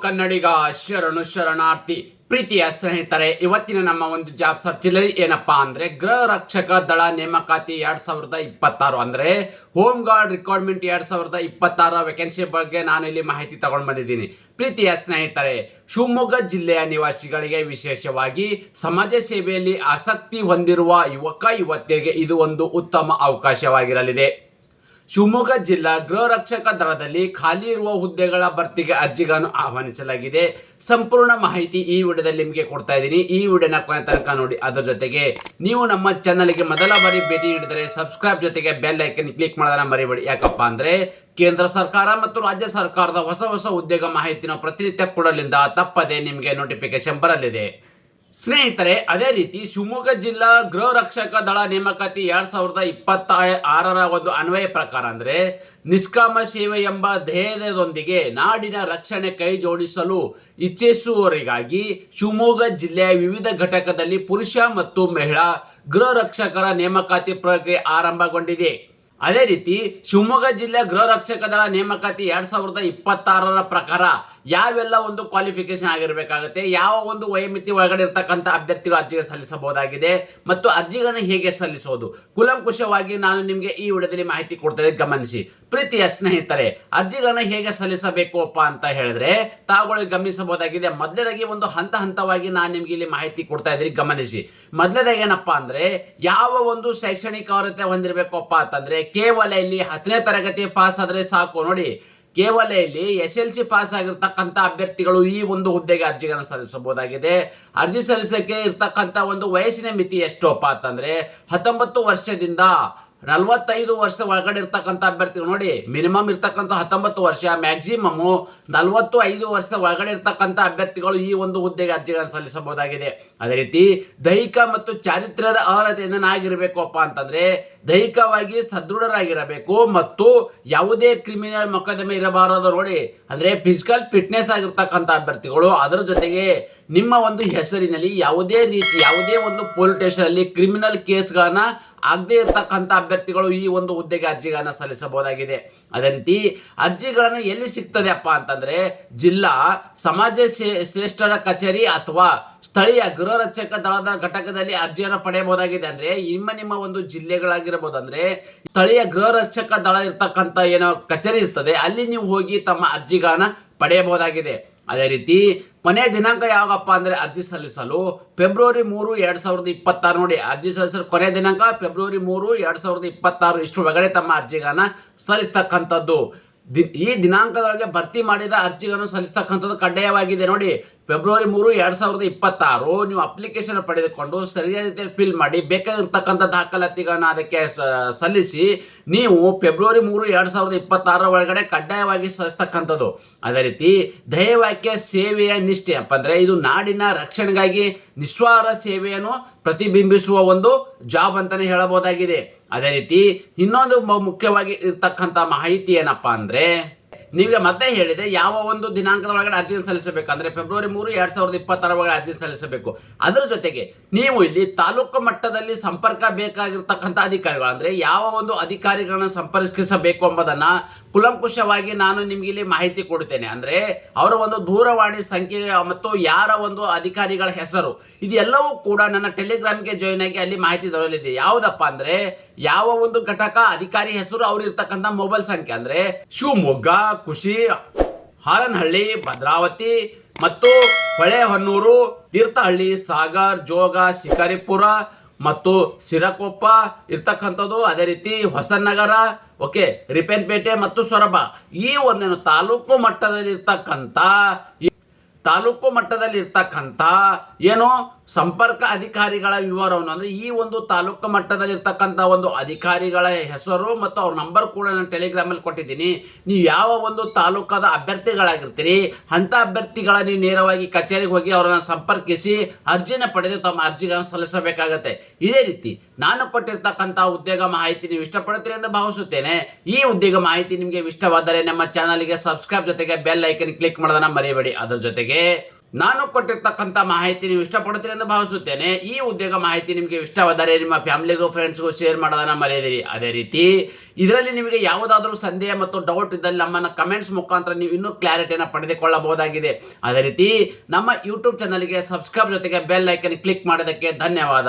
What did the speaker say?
ಕನ್ನಡಿಗ ಶರಣು ಶರಣಾರ್ಥಿ. ಪ್ರೀತಿಯ ಸ್ನೇಹಿತರೆ, ಇವತ್ತಿನ ನಮ್ಮ ಒಂದು ಜಾಬ್ ಸರ್ಚಲ್ಲಿ ಏನಪ್ಪಾ ಅಂದ್ರೆ ಗೃಹ ರಕ್ಷಕ ದಳ ನೇಮಕಾತಿ 2026 ಅಂದ್ರೆ ಹೋಮ್ ಗಾರ್ಡ್ ರಿಕ್ವೈರ್ಮೆಂಟ್ 2026 ವೇಕೆನ್ಸಿ ಬಗ್ಗೆ ನಾನು ಇಲ್ಲಿ ಮಾಹಿತಿ ತಗೊಂಡು ಬಂದಿದ್ದೀನಿ. ಪ್ರೀತಿಯ ಸ್ನೇಹಿತರೆ, ಶಿವಮೊಗ್ಗ ಜಿಲ್ಲೆಯ ನಿವಾಸಿಗಳಿಗೆ, ವಿಶೇಷವಾಗಿ ಸಮಾಜ ಸೇವೆಯಲ್ಲಿ ಆಸಕ್ತಿ ಹೊಂದಿರುವ ಯುವಕ ಯುವತಿಯರಿಗೆ ಇದು ಒಂದು ಉತ್ತಮ ಅವಕಾಶವಾಗಿರಲಿದೆ. ಶಿವಮೊಗ್ಗ ಜಿಲ್ಲಾ ಗೃಹ ರಕ್ಷಕ ದಳದಲ್ಲಿ ಖಾಲಿ ಇರುವ ಹುದ್ದೆಗಳ ಭರ್ತಿಗೆ ಅರ್ಜಿಗಳನ್ನು ಆಹ್ವಾನಿಸಲಾಗಿದೆ. ಸಂಪೂರ್ಣ ಮಾಹಿತಿ ಈ ವಿಡಿಯೋದಲ್ಲಿ ನಿಮಗೆ ಕೊಡ್ತಾ ಇದ್ದೀನಿ. ಈ ವಿಡಿಯೋನ ಕೊನೆ ತನಕ ನೋಡಿ. ಅದರ ಜೊತೆಗೆ ನೀವು ನಮ್ಮ ಚಾನಲ್ಗೆ ಮೊದಲ ಬಾರಿ ಭೇಟಿ ನೀಡಿದರೆ ಸಬ್ಸ್ಕ್ರೈಬ್ ಜೊತೆಗೆ ಬೆಲ್ ಐಕನ್ ಕ್ಲಿಕ್ ಮಾಡೋದನ್ನ ಮರಿಬೇಡಿ. ಯಾಕಪ್ಪ ಅಂದ್ರೆ ಕೇಂದ್ರ ಸರ್ಕಾರ ಮತ್ತು ರಾಜ್ಯ ಸರ್ಕಾರದ ಹೊಸ ಹೊಸ ಉದ್ಯೋಗ ಮಾಹಿತಿನ ಪ್ರತಿನಿತ್ಯ ಕೊಡಲಿಂದ ತಪ್ಪದೆ ನಿಮಗೆ ನೋಟಿಫಿಕೇಶನ್ ಬರಲಿದೆ. ಸ್ನೇಹಿತರೆ, ಅದೇ ರೀತಿ ಶಿವಮೊಗ್ಗ ಜಿಲ್ಲಾ ಗೃಹ ರಕ್ಷಕ ದಳ ನೇಮಕಾತಿ 2026 ಒಂದು ಅನ್ವಯ ಪ್ರಕಾರ ಅಂದ್ರೆ ನಿಷ್ಕಾಮ ಸೇವೆ ಎಂಬ ಧ್ಯೇಯದೊಂದಿಗೆ ನಾಡಿನ ರಕ್ಷಣೆ ಕೈ ಜೋಡಿಸಲು ಇಚ್ಛಿಸುವವರಿಗಾಗಿ ಶಿವಮೊಗ್ಗ ಜಿಲ್ಲೆಯ ವಿವಿಧ ಘಟಕದಲ್ಲಿ ಪುರುಷ ಮತ್ತು ಮಹಿಳಾ ಗೃಹ ರಕ್ಷಕರ ನೇಮಕಾತಿ ಪ್ರಕ್ರಿಯೆ ಆರಂಭಗೊಂಡಿದೆ. ಅದೇ ರೀತಿ ಶಿವಮೊಗ್ಗ ಜಿಲ್ಲೆ ಗೃಹ ರಕ್ಷಕ ದಳ ನೇಮಕಾತಿ 2026 ಪ್ರಕಾರ ಯಾವೆಲ್ಲ ಒಂದು ಕ್ವಾಲಿಫಿಕೇಶನ್ ಆಗಿರಬೇಕಾಗುತ್ತೆ, ಯಾವ ಒಂದು ವಯೋಮಿತಿ ಒಳಗಡೆ ಇರ್ತಕ್ಕಂಥ ಅಭ್ಯರ್ಥಿಗಳು ಅರ್ಜಿಗೆ ಸಲ್ಲಿಸಬಹುದಾಗಿದೆ ಮತ್ತು ಅರ್ಜಿಗಳನ್ನು ಹೇಗೆ ಸಲ್ಲಿಸೋದು ಕುಲಂಕುಷವಾಗಿ ನಾನು ನಿಮಗೆ ಈ ವಿಡಿಯೋದಲ್ಲಿ ಮಾಹಿತಿ ಕೊಡ್ತೇನೆ, ಗಮನಿಸಿ. ಪ್ರೀತಿಯ ಸ್ನೇಹಿತರೆ, ಅರ್ಜಿಗಳನ್ನು ಹೇಗೆ ಸಲ್ಲಿಸಬೇಕು ಅಂತ ಹೇಳಿದ್ರೆ ತಾವುಗಳು ಗಮನಿಸಬಹುದಾಗಿದೆ. ಮೊದಲನೇದಾಗಿ ಒಂದು ಹಂತವಾಗಿ ನಾನು ನಿಮ್ಗೆ ಇಲ್ಲಿ ಮಾಹಿತಿ ಕೊಡ್ತಾ ಇದ್ದೀನಿ, ಗಮನಿಸಿ. ಮೊದಲನೇದಾಗಿ ಏನಪ್ಪಾ ಅಂದ್ರೆ ಯಾವ ಒಂದು ಶೈಕ್ಷಣಿಕ ಅರ್ಹತೆ ಹೊಂದಿರಬೇಕಪ್ಪ ಅಂತಂದ್ರೆ ಕೇವಲ ಇಲ್ಲಿ 10ನೇ ತರಗತಿ ಪಾಸ್ ಆದ್ರೆ ಸಾಕು. ನೋಡಿ, ಕೇವಲ ಇಲ್ಲಿ SLC ಪಾಸ್ ಆಗಿರ್ತಕ್ಕಂಥ ಅಭ್ಯರ್ಥಿಗಳು ಈ ಒಂದು ಹುದ್ದೆಗೆ ಅರ್ಜಿಗಳನ್ನು ಸಲ್ಲಿಸಬಹುದಾಗಿದೆ. ಅರ್ಜಿ ಸಲ್ಲಿಸಕ್ಕೆ ಇರ್ತಕ್ಕಂಥ ಒಂದು ವಯಸ್ಸಿನ ಮಿತಿ ಎಷ್ಟಪ್ಪ ಅಂತಂದ್ರೆ 19 ವರ್ಷದಿಂದ 45 ವರ್ಷ ಒಳಗಡೆ ಇರ್ತಕ್ಕಂಥ ಅಭ್ಯರ್ಥಿಗಳು. ನೋಡಿ, ಮಿನಿಮಮ್ ಇರ್ತಕ್ಕಂಥ 19 ವರ್ಷ, ಮ್ಯಾಕ್ಸಿಮಮ್ 45 ವರ್ಷ ಒಳಗಡೆ ಇರ್ತಕ್ಕಂಥ ಅಭ್ಯರ್ಥಿಗಳು ಈ ಒಂದು ಹುದ್ದೆಗೆ ಅರ್ಜಿಗಳನ್ನು ಸಲ್ಲಿಸಬಹುದಾಗಿದೆ. ಅದೇ ರೀತಿ ದೈಹಿಕ ಮತ್ತು ಚಾರಿತ್ರ್ಯದ ಅರ್ಹತೆಯಿಂದ ಆಗಿರಬೇಕಪ್ಪ ಅಂತಂದ್ರೆ ದೈಹಿಕವಾಗಿ ಸದೃಢರಾಗಿರಬೇಕು ಮತ್ತು ಯಾವುದೇ ಕ್ರಿಮಿನಲ್ ಮೊಕದ್ದಮೆ ಇರಬಾರದು. ನೋಡಿ, ಅಂದ್ರೆ ಫಿಸಿಕಲ್ ಫಿಟ್ನೆಸ್ ಆಗಿರ್ತಕ್ಕಂಥ ಅಭ್ಯರ್ಥಿಗಳು. ಅದರ ಜೊತೆಗೆ ನಿಮ್ಮ ಒಂದು ಹೆಸರಿನಲ್ಲಿ ಯಾವುದೇ ಒಂದು ಪೊಲೀಸ್ ಸ್ಟೇಷನ್ ಅಲ್ಲಿ ಕ್ರಿಮಿನಲ್ ಕೇಸ್ಗಳನ್ನ ಆಗದೇ ಇರತಕ್ಕಂಥ ಅಭ್ಯರ್ಥಿಗಳು ಈ ಒಂದು ಹುದ್ದೆಗೆ ಅರ್ಜಿಗಳನ್ನು ಸಲ್ಲಿಸಬಹುದಾಗಿದೆ. ಅದೇ ರೀತಿ ಅರ್ಜಿಗಳನ್ನು ಎಲ್ಲಿ ಸಿಗ್ತದೆ ಅಪ್ಪ ಅಂತಂದ್ರೆ ಜಿಲ್ಲಾ ಸಮಾಜ ಶ್ರೇಷ್ಠರ ಕಚೇರಿ ಅಥವಾ ಸ್ಥಳೀಯ ಗೃಹ ರಕ್ಷಕ ದಳದ ಘಟಕದಲ್ಲಿ ಅರ್ಜಿಯನ್ನು ಪಡೆಯಬಹುದಾಗಿದೆ. ಅಂದ್ರೆ ನಿಮ್ಮ ಒಂದು ಜಿಲ್ಲೆಗಳಾಗಿರಬಹುದು, ಅಂದ್ರೆ ಸ್ಥಳೀಯ ಗೃಹ ರಕ್ಷಕ ದಳ ಇರ್ತಕ್ಕಂಥ ಏನೋ ಕಚೇರಿ ಇರ್ತದೆ, ಅಲ್ಲಿ ನೀವು ಹೋಗಿ ತಮ್ಮ ಅರ್ಜಿಗಳನ್ನ ಪಡೆಯಬಹುದಾಗಿದೆ. ಅದೇ ರೀತಿ ಕೊನೆಯ ದಿನಾಂಕ ಯಾವಾಗಪ್ಪ ಅಂದ್ರೆ ಅರ್ಜಿ ಸಲ್ಲಿಸಲು ಫೆಬ್ರವರಿ 3, 2026. ನೋಡಿ, ಅರ್ಜಿ ಸಲ್ಲಿಸಲು ಕೊನೆಯ ದಿನಾಂಕ ಫೆಬ್ರವರಿ 3, 2026. ಇಷ್ಟು ಒಳಗಡೆ ತಮ್ಮ ಅರ್ಜಿಗಳನ್ನ ಸಲ್ಲಿಸ್ತಕ್ಕಂಥದ್ದು. ಈ ದಿನಾಂಕದೊಳಗೆ ಭರ್ತಿ ಮಾಡಿದ ಅರ್ಜಿಗಳನ್ನು ಸಲ್ಲಿಸ್ತಕ್ಕಂಥದ್ದು ಕಡ್ಡಾಯವಾಗಿದೆ. ನೋಡಿ, ಫೆಬ್ರವರಿ 3, 2026 ನೀವು ಅಪ್ಲಿಕೇಶನ್ ಪಡೆದುಕೊಂಡು ಸರಿಯಾದ ರೀತಿಯಲ್ಲಿ ಫಿಲ್ ಮಾಡಿ ಬೇಕಾಗಿರ್ತಕ್ಕಂಥ ದಾಖಲಾತಿಗಳನ್ನ ಅದಕ್ಕೆ ಸಲ್ಲಿಸಿ ನೀವು ಫೆಬ್ರವರಿ 3, 2026 ಒಳಗಡೆ ಕಡ್ಡಾಯವಾಗಿ ಸಲ್ಲಿಸ್ತಕ್ಕಂಥದ್ದು. ಅದೇ ರೀತಿ ಧ್ಯೇಯವಾಕ್ಯ ಸೇವೆಯ ನಿಷ್ಠೆ ಅಪ್ಪ ಅಂದ್ರೆ ಇದು ನಾಡಿನ ರಕ್ಷಣೆಗಾಗಿ ನಿಸ್ವಾರ್ಥ ಸೇವೆಯನ್ನು ಪ್ರತಿಬಿಂಬಿಸುವ ಒಂದು ಜಾಬ್ ಅಂತಾನೆ ಹೇಳಬಹುದಾಗಿದೆ. ಅದೇ ರೀತಿ ಇನ್ನೊಂದು ಮುಖ್ಯವಾಗಿ ಇರ್ತಕ್ಕಂಥ ಮಾಹಿತಿ ಏನಪ್ಪಾ ಅಂದ್ರೆ ನೀವೇ ಮತ್ತೆ ಹೇಳಿದೆ ಯಾವ ಒಂದು ದಿನಾಂಕದ ಒಳಗಡೆ ಅರ್ಜಿ ಸಲ್ಲಿಸಬೇಕಂದ್ರೆ ಫೆಬ್ರವರಿ 3, 2026 ಒಳಗಡೆ ಅರ್ಜಿ ಸಲ್ಲಿಸಬೇಕು. ಅದರ ಜೊತೆಗೆ ನೀವು ಇಲ್ಲಿ ತಾಲೂಕು ಮಟ್ಟದಲ್ಲಿ ಸಂಪರ್ಕ ಬೇಕಾಗಿರ್ತಕ್ಕಂಥ ಅಧಿಕಾರಿಗಳು, ಅಂದ್ರೆ ಯಾವ ಒಂದು ಅಧಿಕಾರಿಗಳನ್ನ ಸಂಪರ್ಕಿಸಬೇಕು ಎಂಬುದನ್ನ ಕುಲಂಕುಷವಾಗಿ ನಾನು ನಿಮ್ಗೆ ಇಲ್ಲಿ ಮಾಹಿತಿ ಕೊಡ್ತೇನೆ. ಅಂದ್ರೆ ಅವರ ಒಂದು ದೂರವಾಣಿ ಸಂಖ್ಯೆ ಮತ್ತು ಯಾರ ಒಂದು ಅಧಿಕಾರಿಗಳ ಹೆಸರು ಇದೆಲ್ಲವೂ ಕೂಡ ನನ್ನ ಟೆಲಿಗ್ರಾಮ್ಗೆ ಜಾಯಿನ್ ಆಗಿ ಅಲ್ಲಿ ಮಾಹಿತಿ ದೊರೆಯಲಿದೆ. ಯಾವುದಪ್ಪ ಅಂದ್ರೆ ಯಾವ ಒಂದು ಘಟಕ ಅಧಿಕಾರಿ ಹೆಸರು, ಅವ್ರು ಇರ್ತಕ್ಕಂಥ ಮೊಬೈಲ್ ಸಂಖ್ಯೆ, ಅಂದ್ರೆ ಶಿವಮೊಗ್ಗ, ಕುಶಿ, ಹಾರನಹಳ್ಳಿ, ಭದ್ರಾವತಿ ಮತ್ತು ಹೊಳೆಹೊನ್ನೂರು, ತೀರ್ಥಹಳ್ಳಿ, ಸಾಗರ್, ಜೋಗ, ಶಿಕಾರಿಪುರ ಮತ್ತು ಸಿರಕೊಪ್ಪ ಇರ್ತಕ್ಕಂಥದ್ದು. ಅದೇ ರೀತಿ ಹೊಸನಗರ, ರಿಪನ್ಪೇಟೆ ಮತ್ತು ಸೊರಬ ಈ ಒಂದೇನು ತಾಲೂಕು ಮಟ್ಟದಲ್ಲಿ ಇರ್ತಕ್ಕಂಥ ಏನು ಸಂಪರ್ಕ ಅಧಿಕಾರಿಗಳ ವಿವರವನ್ನು, ಅಂದ್ರೆ ಈ ಒಂದು ತಾಲೂಕು ಮಟ್ಟದಲ್ಲಿ ಇರ್ತಕ್ಕಂಥ ಒಂದು ಅಧಿಕಾರಿಗಳ ಹೆಸರು ಮತ್ತು ಅವ್ರ ನಂಬರ್ ಕೂಡ ನಾನು ಟೆಲಿಗ್ರಾಮ್ ಅಲ್ಲಿ ಕೊಟ್ಟಿದ್ದೀನಿ. ನೀವು ಯಾವ ಒಂದು ತಾಲೂಕದ ಅಭ್ಯರ್ಥಿಗಳಾಗಿರ್ತೀರಿ ಅಂತ ಅಭ್ಯರ್ಥಿಗಳ ನೀವು ನೇರವಾಗಿ ಕಚೇರಿಗೆ ಹೋಗಿ ಅವರನ್ನ ಸಂಪರ್ಕಿಸಿ ಅರ್ಜಿನ ಪಡೆದು ತಮ್ಮ ಅರ್ಜಿಗಳನ್ನು ಸಲ್ಲಿಸಬೇಕಾಗತ್ತೆ. ಇದೇ ರೀತಿ ನಾನು ಕೊಟ್ಟಿರ್ತಕ್ಕಂಥ ಉದ್ಯೋಗ ಮಾಹಿತಿ ನೀವು ಇಷ್ಟಪಡುತ್ತೀರಿ ಎಂದು ಭಾವಿಸುತ್ತೇನೆ. ಈ ಉದ್ಯೋಗ ಮಾಹಿತಿ ನಿಮಗೆ ಇಷ್ಟವಾದರೆ ನಮ್ಮ ಚಾನಲ್ಗೆ ಸಬ್ಸ್ಕ್ರೈಬ್ ಜೊತೆಗೆ ಬೆಲ್ ಐಕನ್ ಕ್ಲಿಕ್ ಮಾಡೋದನ್ನ ಮರೆಯಬೇಡಿ. ಅದರ ಜೊತೆಗೆ ನಾನು ಕೊಟ್ಟಿರ್ತಕ್ಕಂಥ ಮಾಹಿತಿ ನೀವು ಇಷ್ಟಪಡುತ್ತೀರಿ ಎಂದು ಭಾವಿಸುತ್ತೇನೆ. ಈ ಉದ್ಯೋಗ ಮಾಹಿತಿ ನಿಮಗೆ ಇಷ್ಟವಾದರೆ ನಿಮ್ಮ ಫ್ಯಾಮಿಲಿಗೂ ಫ್ರೆಂಡ್ಸ್ಗೂ ಶೇರ್ ಮಾಡೋದನ್ನು ಮರೆಯದಿರಿ. ಅದೇ ರೀತಿ ಇದರಲ್ಲಿ ನಿಮಗೆ ಯಾವುದಾದ್ರೂ ಸಂದೇಹ ಮತ್ತು ಡೌಟ್ ಇದ್ದಲ್ಲಿ ನಮ್ಮನ್ನು ಕಮೆಂಟ್ಸ್ ಮುಖಾಂತರ ನೀವು ಇನ್ನೂ ಕ್ಲಾರಿಟಿಯನ್ನು ಪಡೆದುಕೊಳ್ಳಬಹುದಾಗಿದೆ. ಅದೇ ರೀತಿ ನಮ್ಮ ಯೂಟ್ಯೂಬ್ ಚಾನಲ್ಗೆ ಸಬ್ಸ್ಕ್ರೈಬ್ ಜೊತೆಗೆ ಬೆಲ್ ಐಕನ್ ಕ್ಲಿಕ್ ಮಾಡೋದಕ್ಕೆ ಧನ್ಯವಾದ.